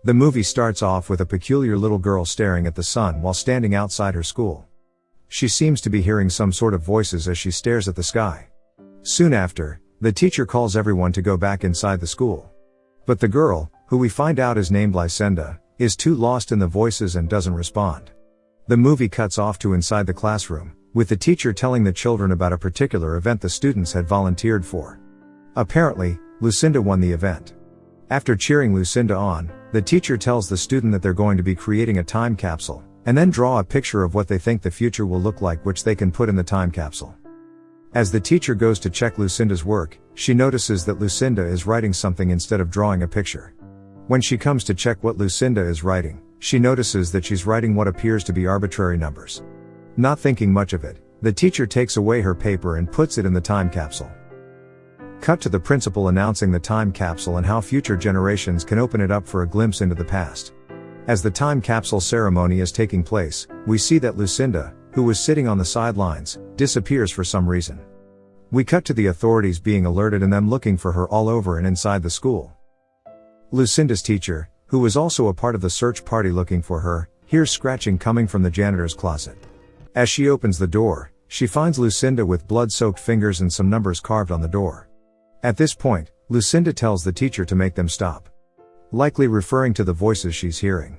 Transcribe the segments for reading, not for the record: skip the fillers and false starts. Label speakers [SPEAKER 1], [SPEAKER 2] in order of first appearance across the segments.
[SPEAKER 1] The movie starts off with a peculiar little girl staring at the sun while standing outside her school. She seems to be hearing some sort of voices as she stares at the sky. Soon after, the teacher calls everyone to go back inside the school. But the girl, who we find out is named Lucinda, is too lost in the voices and doesn't respond. The movie cuts off to inside the classroom, with the teacher telling the children about a particular event the students had volunteered for. Apparently, Lucinda won the event. After cheering Lucinda on, the teacher tells the student that they're going to be creating a time capsule, and then draw a picture of what they think the future will look like, which they can put in the time capsule. As the teacher goes to check Lucinda's work, she notices that Lucinda is writing something instead of drawing a picture. When she comes to check what Lucinda is writing, she notices that she's writing what appears to be arbitrary numbers. Not thinking much of it, the teacher takes away her paper and puts it in the time capsule. Cut to the principal announcing the time capsule and how future generations can open it up for a glimpse into the past. As the time capsule ceremony is taking place, we see that Lucinda, who was sitting on the sidelines, disappears for some reason. We cut to the authorities being alerted and them looking for her all over and inside the school. Lucinda's teacher, who was also a part of the search party looking for her, hears scratching coming from the janitor's closet. As she opens the door, she finds Lucinda with blood-soaked fingers and some numbers carved on the door. At this point, Lucinda tells the teacher to make them stop, likely referring to the voices she's hearing.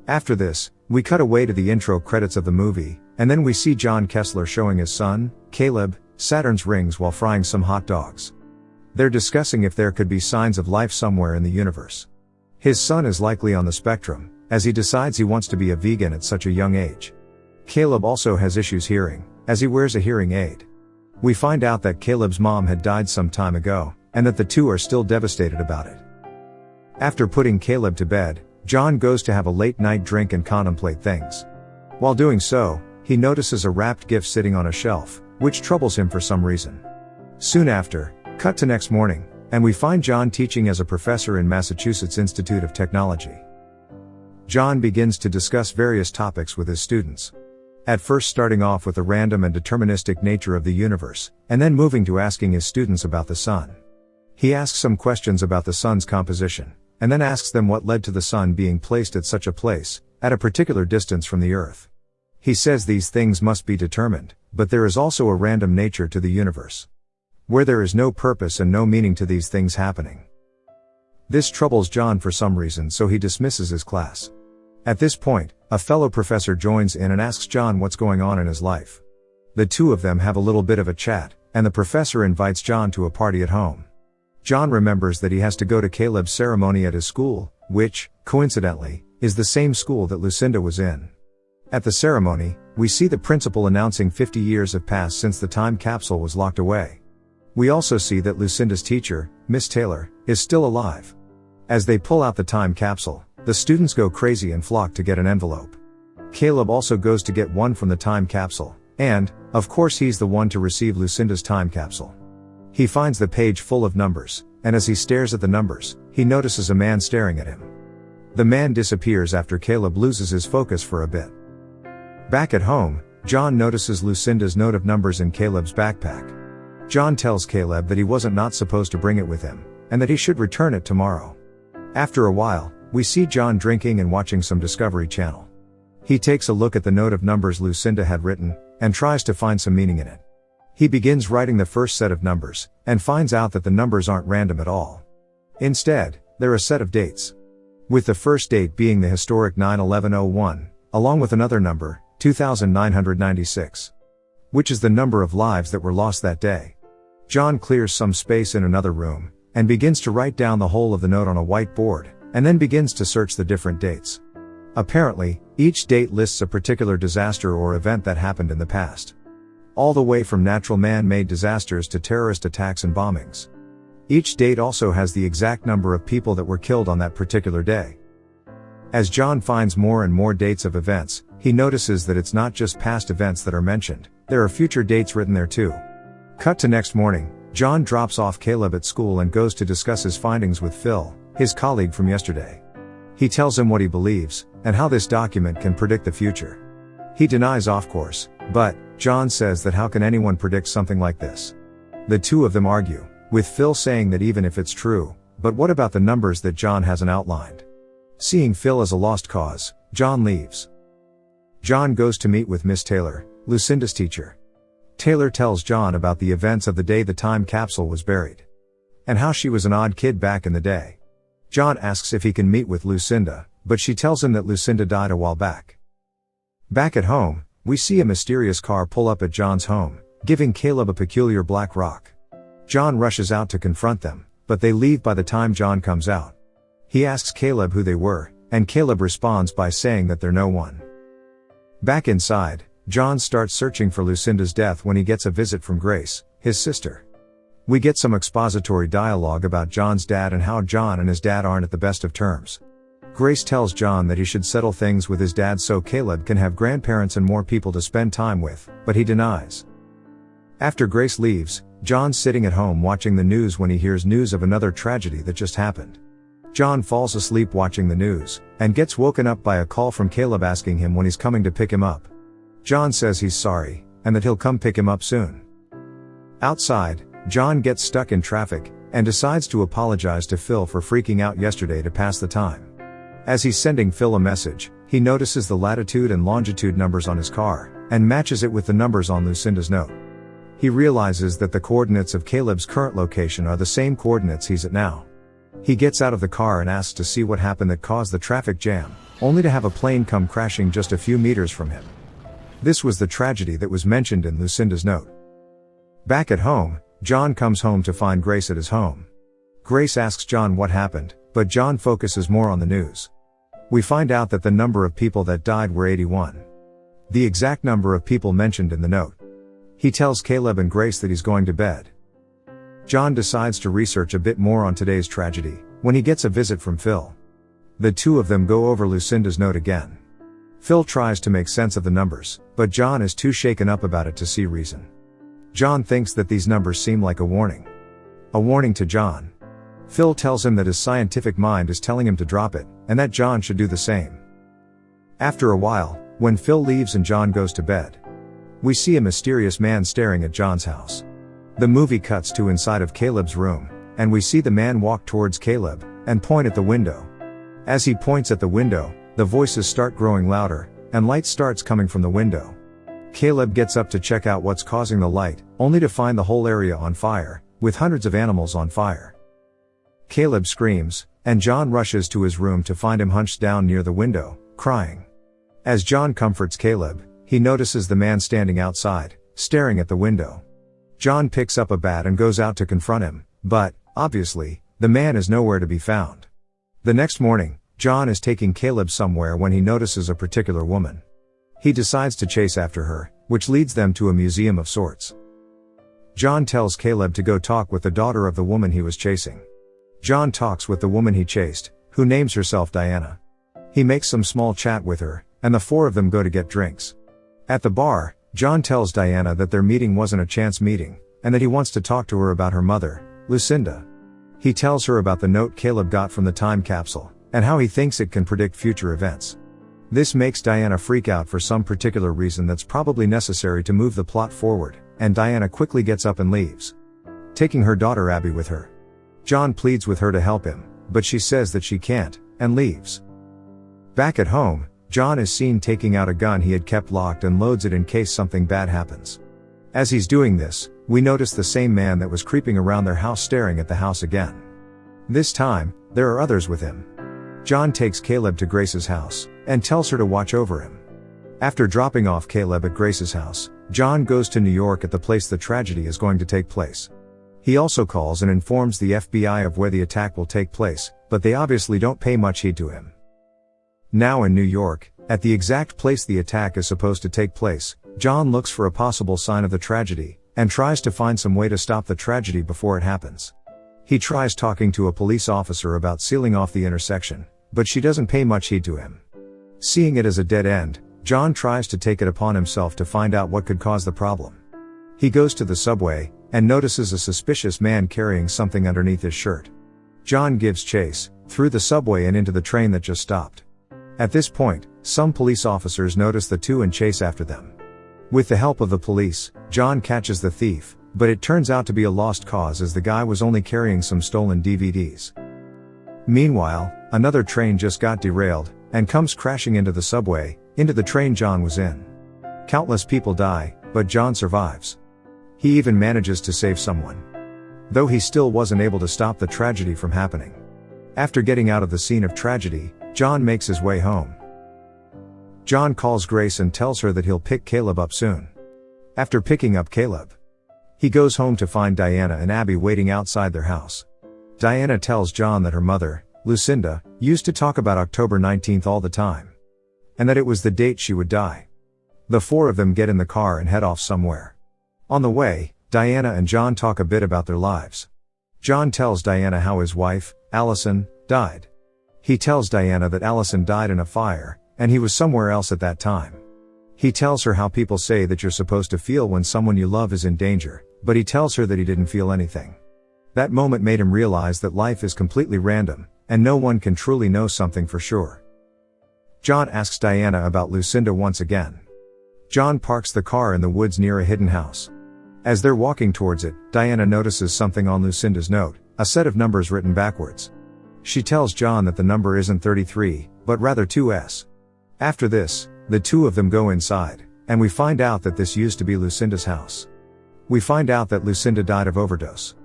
[SPEAKER 1] After this, we cut away to the intro credits of the movie, and then we see John Koestler showing his son, Caleb, Saturn's rings while frying some hot dogs. They're discussing if there could be signs of life somewhere in the universe. His son is likely on the spectrum, as he decides he wants to be a vegan at such a young age. Caleb also has issues hearing, as he wears a hearing aid. We find out that Caleb's mom had died some time ago, and that the two are still devastated about it. After putting Caleb to bed, John goes to have a late-night drink and contemplate things. While doing so, he notices a wrapped gift sitting on a shelf, which troubles him for some reason. Soon after, cut to next morning, and we find John teaching as a professor in Massachusetts Institute of Technology. John begins to discuss various topics with his students. At first starting off with the random and deterministic nature of the universe, and then moving to asking his students about the sun. He asks some questions about the sun's composition, and then asks them what led to the sun being placed at such a place, at a particular distance from the earth. He says these things must be determined, but there is also a random nature to the universe, where there is no purpose and no meaning to these things happening. This troubles John for some reason, so he dismisses his class. At this point, a fellow professor joins in and asks John what's going on in his life. The two of them have a little bit of a chat, and the professor invites John to a party at home. John remembers that he has to go to Caleb's ceremony at his school, which, coincidentally, is the same school that Lucinda was in. At the ceremony, we see the principal announcing 50 years have passed since the time capsule was locked away. We also see that Lucinda's teacher, Miss Taylor, is still alive. As they pull out the time capsule, the students go crazy and flock to get an envelope. Caleb also goes to get one from the time capsule, and, of course, he's the one to receive Lucinda's time capsule. He finds the page full of numbers, and as he stares at the numbers, he notices a man staring at him. The man disappears after Caleb loses his focus for a bit. Back at home, John notices Lucinda's note of numbers in Caleb's backpack. John tells Caleb that he wasn't not supposed to bring it with him, and that he should return it tomorrow. After a while, we see John drinking and watching some Discovery Channel. He takes a look at the note of numbers Lucinda had written, and tries to find some meaning in it. He begins writing the first set of numbers, and finds out that the numbers aren't random at all. Instead, they're a set of dates. With the first date being the historic 9/11/01, along with another number, 2996. Which is the number of lives that were lost that day. John clears some space in another room, and begins to write down the whole of the note on a whiteboard, and then begins to search the different dates. Apparently, each date lists a particular disaster or event that happened in the past. All the way from natural man-made disasters to terrorist attacks and bombings. Each date also has the exact number of people that were killed on that particular day. As John finds more and more dates of events, he notices that it's not just past events that are mentioned, there are future dates written there too. Cut to next morning, John drops off Caleb at school and goes to discuss his findings with Phil, his colleague from yesterday. He tells him what he believes, and how this document can predict the future. He denies of course, but John says that how can anyone predict something like this? The two of them argue, with Phil saying that even if it's true, but what about the numbers that John hasn't outlined? Seeing Phil as a lost cause, John leaves. John goes to meet with Miss Taylor, Lucinda's teacher. Taylor tells John about the events of the day the time capsule was buried, and how she was an odd kid back in the day. John asks if he can meet with Lucinda, but she tells him that Lucinda died a while back. Back at home, we see a mysterious car pull up at John's home, giving Caleb a peculiar black rock. John rushes out to confront them, but they leave by the time John comes out. He asks Caleb who they were, and Caleb responds by saying that they're no one. Back inside, John starts searching for Lucinda's death when he gets a visit from Grace, his sister. We get some expository dialogue about John's dad and how John and his dad aren't at the best of terms. Grace tells John that he should settle things with his dad so Caleb can have grandparents and more people to spend time with, but he denies. After Grace leaves, John's sitting at home watching the news when he hears news of another tragedy that just happened. John falls asleep watching the news, and gets woken up by a call from Caleb asking him when he's coming to pick him up. John says he's sorry, and that he'll come pick him up soon. Outside, John gets stuck in traffic, and decides to apologize to Phil for freaking out yesterday to pass the time. As he's sending Phil a message, he notices the latitude and longitude numbers on his car, and matches it with the numbers on Lucinda's note. He realizes that the coordinates of Caleb's current location are the same coordinates he's at now. He gets out of the car and asks to see what happened that caused the traffic jam, only to have a plane come crashing just a few meters from him. This was the tragedy that was mentioned in Lucinda's note. Back at home, John comes home to find Grace at his home. Grace asks John what happened, but John focuses more on the news. We find out that the number of people that died were 81. The exact number of people mentioned in the note. He tells Caleb and Grace that he's going to bed. John decides to research a bit more on today's tragedy, when he gets a visit from Phil. The two of them go over Lucinda's note again. Phil tries to make sense of the numbers, but John is too shaken up about it to see reason. John thinks that these numbers seem like a warning. A warning to John. Phil tells him that his scientific mind is telling him to drop it, and that John should do the same. After a while, when Phil leaves and John goes to bed, we see a mysterious man staring at John's house. The movie cuts to inside of Caleb's room, and we see the man walk towards Caleb, and point at the window. As he points at the window, the voices start growing louder, and light starts coming from the window. Caleb gets up to check out what's causing the light, only to find the whole area on fire, with hundreds of animals on fire. Caleb screams, and John rushes to his room to find him hunched down near the window, crying. As John comforts Caleb, he notices the man standing outside, staring at the window. John picks up a bat and goes out to confront him, but, obviously, the man is nowhere to be found. The next morning, John is taking Caleb somewhere when he notices a particular woman. He decides to chase after her, which leads them to a museum of sorts. John tells Caleb to go talk with the daughter of the woman he was chasing. John talks with the woman he chased, who names herself Diana. He makes some small chat with her, and the four of them go to get drinks. At the bar, John tells Diana that their meeting wasn't a chance meeting, and that he wants to talk to her about her mother, Lucinda. He tells her about the note Caleb got from the time capsule, and how he thinks it can predict future events. This makes Diana freak out for some particular reason that's probably necessary to move the plot forward, and Diana quickly gets up and leaves, taking her daughter Abby with her. John pleads with her to help him, but she says that she can't, and leaves. Back at home, John is seen taking out a gun he had kept locked and loads it in case something bad happens. As he's doing this, we notice the same man that was creeping around their house staring at the house again. This time, there are others with him. John takes Caleb to Grace's house, and tells her to watch over him. After dropping off Caleb at Grace's house, John goes to New York at the place the tragedy is going to take place. He also calls and informs the FBI of where the attack will take place, but they obviously don't pay much heed to him. Now in New York, at the exact place the attack is supposed to take place, John looks for a possible sign of the tragedy, and tries to find some way to stop the tragedy before it happens. He tries talking to a police officer about sealing off the intersection, but she doesn't pay much heed to him. Seeing it as a dead end, John tries to take it upon himself to find out what could cause the problem. He goes to the subway, and notices a suspicious man carrying something underneath his shirt. John gives chase, through the subway and into the train that just stopped. At this point, some police officers notice the two and chase after them. With the help of the police, John catches the thief, but it turns out to be a lost cause as the guy was only carrying some stolen DVDs. Meanwhile, Another train just got derailed, and comes crashing into the subway, into the train John was in. Countless people die, but John survives. He even manages to save someone. Though he still wasn't able to stop the tragedy from happening. After getting out of the scene of tragedy, John makes his way home. John calls Grace and tells her that he'll pick Caleb up soon. After picking up Caleb, he goes home to find Diana and Abby waiting outside their house. Diana tells John that her mother, Lucinda, used to talk about October 19th all the time. And that it was the date she would die. The four of them get in the car and head off somewhere. On the way, Diana and John talk a bit about their lives. John tells Diana how his wife, Allison, died. He tells Diana that Allison died in a fire, and he was somewhere else at that time. He tells her how people say that you're supposed to feel when someone you love is in danger, but he tells her that he didn't feel anything. That moment made him realize that life is completely random, and no one can truly know something for sure. John asks Diana about Lucinda once again. John parks the car in the woods near a hidden house. As they're walking towards it, Diana notices something on Lucinda's note, a set of numbers written backwards. She tells John that the number isn't 33, but rather 2s. After this, the two of them go inside, and we find out that this used to be Lucinda's house. We find out that Lucinda died of overdose.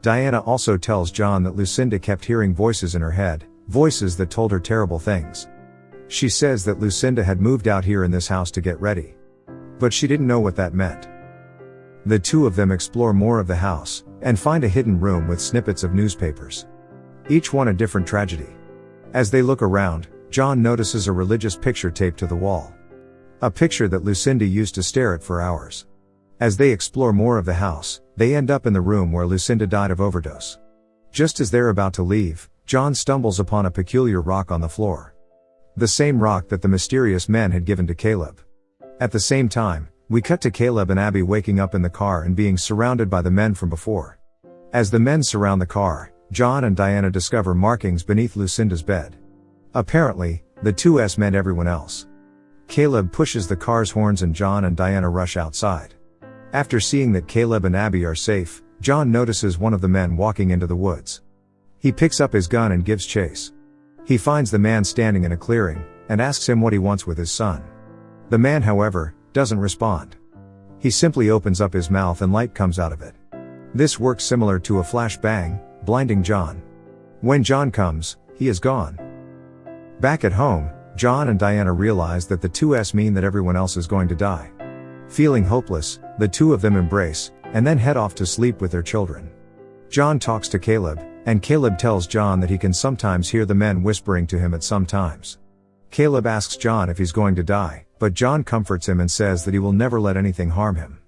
[SPEAKER 1] Diana also tells John that Lucinda kept hearing voices in her head, voices that told her terrible things. She says that Lucinda had moved out here in this house to get ready. But she didn't know what that meant. The two of them explore more of the house, and find a hidden room with snippets of newspapers. Each one a different tragedy. As they look around, John notices a religious picture taped to the wall. A picture that Lucinda used to stare at for hours. As they explore more of the house, they end up in the room where Lucinda died of overdose. Just as they're about to leave, John stumbles upon a peculiar rock on the floor. The same rock that the mysterious men had given to Caleb. At the same time, we cut to Caleb and Abby waking up in the car and being surrounded by the men from before. As the men surround the car, John and Diana discover markings beneath Lucinda's bed. Apparently, the 2s meant everyone else. Caleb pushes the car's horns and John and Diana rush outside. After seeing that Caleb and Abby are safe, John notices one of the men walking into the woods. He picks up his gun and gives chase. He finds the man standing in a clearing, and asks him what he wants with his son. The man, however, doesn't respond. He simply opens up his mouth and light comes out of it. This works similar to a flashbang, blinding John. When John comes, he is gone. Back at home, John and Diana realize that the 2s mean that everyone else is going to die. Feeling hopeless, the two of them embrace, and then head off to sleep with their children. John talks to Caleb, and Caleb tells John that he can sometimes hear the men whispering to him at some times. Caleb asks John if he's going to die, but John comforts him and says that he will never let anything harm him.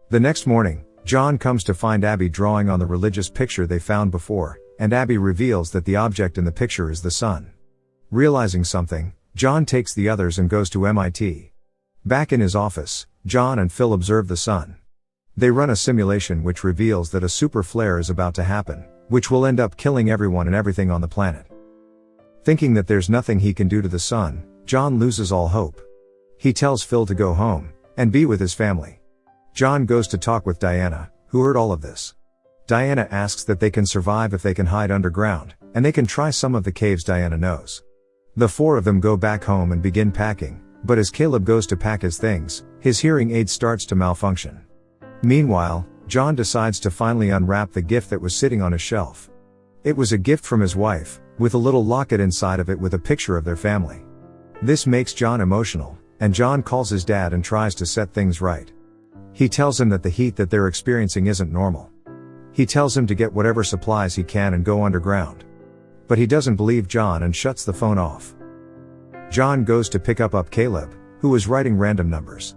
[SPEAKER 1] The next morning, John comes to find Abby drawing on the religious picture they found before, and Abby reveals that the object in the picture is the sun. Realizing something, John takes the others and goes to MIT. Back in his office, John and Phil observe the sun. They run a simulation which reveals that a super flare is about to happen, which will end up killing everyone and everything on the planet. Thinking that there's nothing he can do to the sun, John loses all hope. He tells Phil to go home, and be with his family. John goes to talk with Diana, who heard all of this. Diana asks that they can survive if they can hide underground, and they can try some of the caves Diana knows. The four of them go back home and begin packing, but as Caleb goes to pack his things, his hearing aid starts to malfunction. Meanwhile, John decides to finally unwrap the gift that was sitting on his shelf. It was a gift from his wife, with a little locket inside of it with a picture of their family. This makes John emotional, and John calls his dad and tries to set things right. He tells him that the heat that they're experiencing isn't normal. He tells him to get whatever supplies he can and go underground. But he doesn't believe John and shuts the phone off. John goes to pick up Caleb, who was writing random numbers.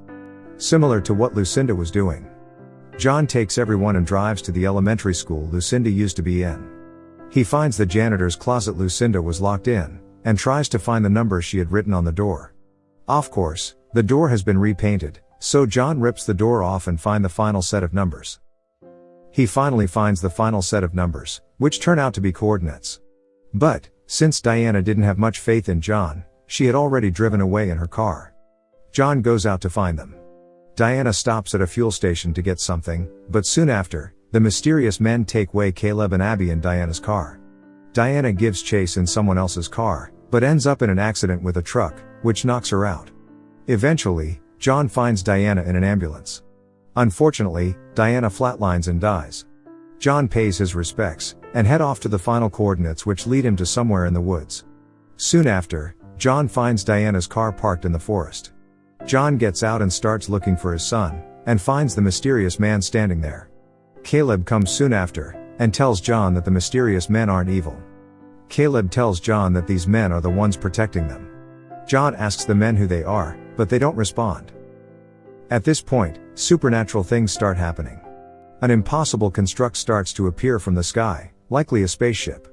[SPEAKER 1] Similar to what Lucinda was doing. John takes everyone and drives to the elementary school Lucinda used to be in. He finds the janitor's closet Lucinda was locked in, and tries to find the numbers she had written on the door. Of course, the door has been repainted, so John rips the door off and finds the final set of numbers. He finally finds the final set of numbers, which turn out to be coordinates. But, since Diana didn't have much faith in John, she had already driven away in her car. John goes out to find them. Diana stops at a fuel station to get something, but soon after, the mysterious men take away Caleb and Abby in Diana's car. Diana gives chase in someone else's car, but ends up in an accident with a truck, which knocks her out. Eventually, John finds Diana in an ambulance. Unfortunately, Diana flatlines and dies. John pays his respects, and head off to the final coordinates which lead him to somewhere in the woods. Soon after, John finds Diana's car parked in the forest. John gets out and starts looking for his son, and finds the mysterious man standing there. Caleb comes soon after, and tells John that the mysterious men aren't evil. Caleb tells John that these men are the ones protecting them. John asks the men who they are, but they don't respond. At this point, supernatural things start happening. An impossible construct starts to appear from the sky, likely a spaceship.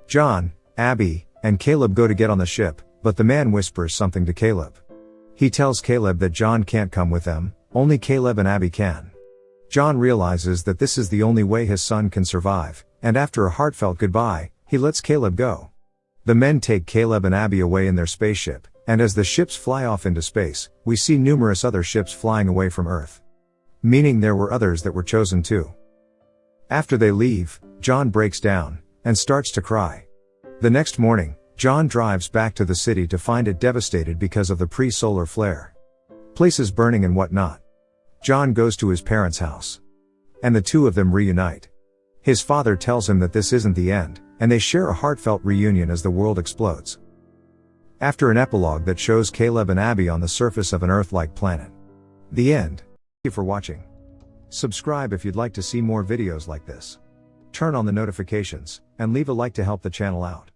[SPEAKER 1] John, Abby, and Caleb go to get on the ship, but the man whispers something to Caleb. He tells Caleb that John can't come with them, only Caleb and Abby can. John realizes that this is the only way his son can survive, and after a heartfelt goodbye, he lets Caleb go. The men take Caleb and Abby away in their spaceship, and as the ships fly off into space, we see numerous other ships flying away from Earth. Meaning there were others that were chosen too. After they leave, John breaks down, and starts to cry. The next morning, John drives back to the city to find it devastated because of the pre-solar flare. Places burning and whatnot. John goes to his parents' house. And the two of them reunite. His father tells him that this isn't the end, and they share a heartfelt reunion as the world explodes. After an epilogue that shows Caleb and Abby on the surface of an Earth-like planet. The end. Thank you for watching. Subscribe if you'd like to see more videos like this. Turn on the notifications, and leave a like to help the channel out.